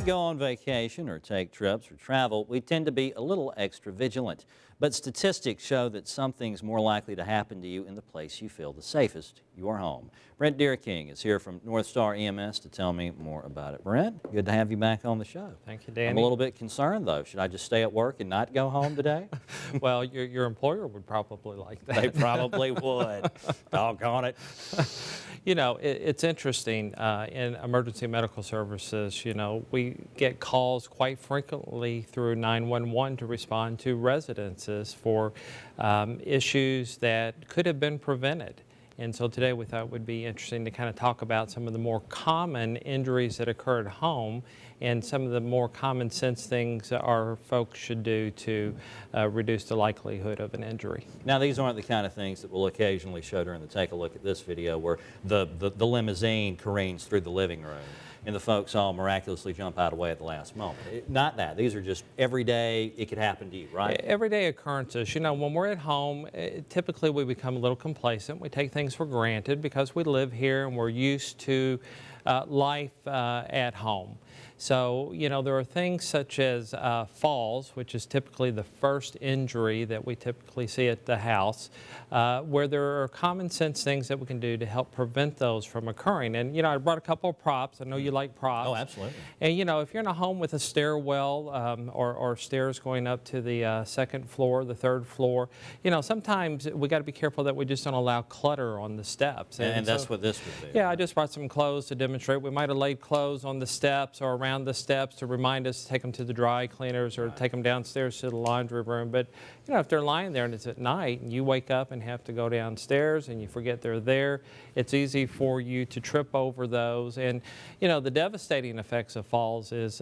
go on vacation or take trips or travel, we tend to be a little extra vigilant. But statistics show that something's more likely to happen to you in the place you feel the safest, your home. Brent Deerking is here from Northstar EMS to tell me more about it. Brent, good to have you back on the show. Thank you, Danny. I'm a little bit concerned, though. Should I just stay at work and not go home today? Well, your employer would probably like that. They probably would. Doggone it. You know, it's interesting in emergency medical services, you know, we get calls quite frequently through 911 to respond to residences for issues that could have been prevented. And so today we thought it would be interesting to kind of talk about some of the more common injuries that occur at home and some of the more common sense things that our folks should do to reduce the likelihood of an injury. Now, these aren't the kind of things that we'll occasionally show during the Take a Look at This video where the limousine careens through the living room and the folks all miraculously jump out of the way at the last moment. Not that. These are just everyday, it could happen to you, right? Everyday occurrences. You know, when we're at home, typically we become a little complacent. We take things for granted because we live here and we're used to life at home. So, you know, there are things such as falls, which is typically the first injury that we typically see at the house, where there are common sense things that we can do to help prevent those from occurring. And, you know, I brought a couple of props. I know you like props. Oh, absolutely. And, you know, if you're in a home with a stairwell or stairs going up to the second floor, the third floor, you know, sometimes we got to be careful that we just don't allow clutter on the steps. And so, that's what this would be. Yeah, I just brought some clothes to demonstrate. We might have laid clothes on the steps or around the steps to remind us to take them to the dry cleaners or take them downstairs to the laundry room. But, you know, if they're lying there and it's at night and you wake up and have to go downstairs and you forget they're there, it's easy for you to trip over those. And, you know, the devastating effects of falls is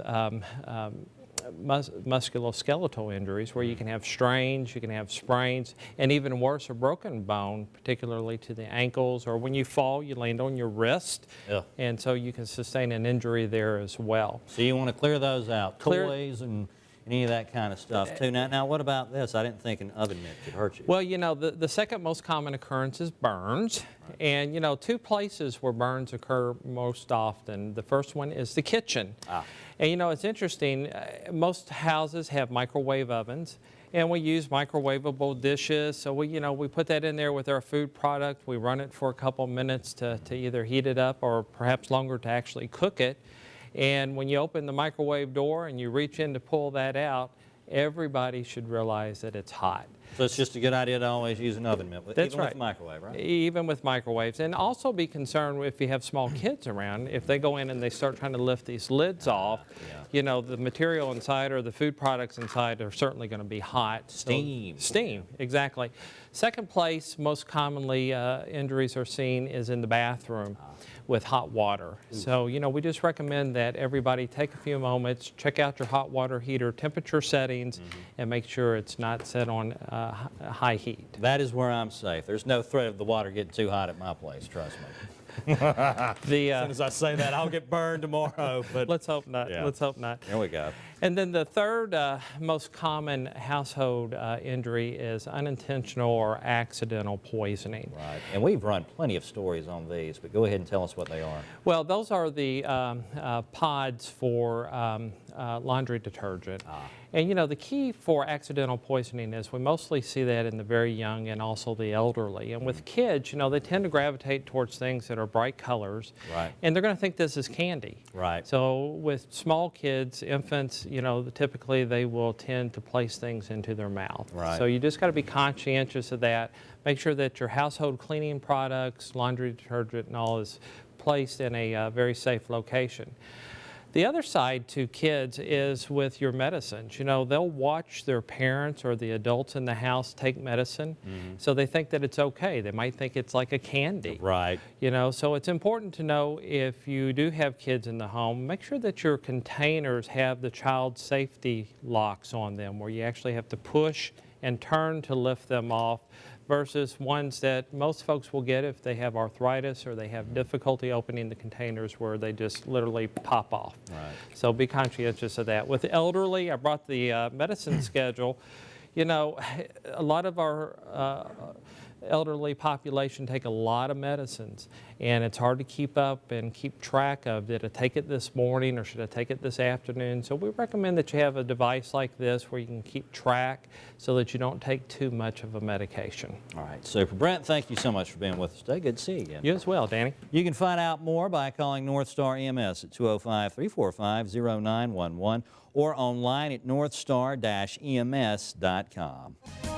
musculoskeletal injuries where you can have strains, you can have sprains, and even worse, a broken bone, particularly to the ankles, or when you fall, you land on your wrist, and so you can sustain an injury there as well. So you want to clear those out, toys and any of that kind of stuff too. Now what about this? I didn't think an oven mitt could hurt you. Well, you know, the second most common occurrence is burns. Right. And, you know, two places where burns occur most often. The first one is the kitchen. And, you know, it's interesting, most houses have microwave ovens. And we use microwavable dishes, so we put that in there with our food product. We run it for a couple minutes to either heat it up or perhaps longer to actually cook it. And when you open the microwave door and you reach in to pull that out, everybody should realize that it's hot. So it's just a good idea to always use an oven mitt, That's even right. with the microwave, right? Even with microwaves. And also be concerned if you have small kids around, if they go in and they start trying to lift these lids off, you know, the material inside or the food products inside are certainly going to be hot. Steam. So, steam, exactly. Second place, most commonly injuries are seen is in the bathroom with hot water. So, you know, we just recommend that everybody take a few moments, check out your hot water heater temperature settings, and make sure it's not set on high heat. That is where I'm safe. There's no threat of the water getting too hot at my place, trust me. As soon as I say that, I'll get burned tomorrow. But let's hope not. Yeah. Let's hope not. There we go. And then the third most common household injury is unintentional or accidental poisoning. Right. And we've run plenty of stories on these, but go ahead and tell us what they are. Well, those are the pods for laundry detergent. And, you know, the key for accidental poisoning is we mostly see that in the very young and also the elderly. And with kids, you know, they tend to gravitate towards things that are bright colors. Right. And they're going to think this is candy. Right. So with small kids, infants, you know, typically they will tend to place things into their mouth. Right. So you just got to be conscientious of that. Make sure that your household cleaning products, laundry detergent and all is placed in a very safe location. The other side to kids is with your medicines. You know, they'll watch their parents or the adults in the house take medicine, so they think that it's okay. They might think it's like a candy. Right. You know, so it's important to know if you do have kids in the home, make sure that your containers have the child safety locks on them where you actually have to push and turn to lift them off versus ones that most folks will get if they have arthritis or they have difficulty opening the containers where they just literally pop off. Right. So be conscientious of that. With the elderly, I brought the medicine schedule. You know, a lot of our elderly population take a lot of medicines, and it's hard to keep up and keep track of. Did I take it this morning or should I take it this afternoon? So we recommend that you have a device like this where you can keep track so that you don't take too much of a medication. All right, super. Brent, thank you so much for being with us today. Good to see you again. You as well, Danny. You can find out more by calling Northstar EMS at 205-345-0911 or online at northstar-ems.com.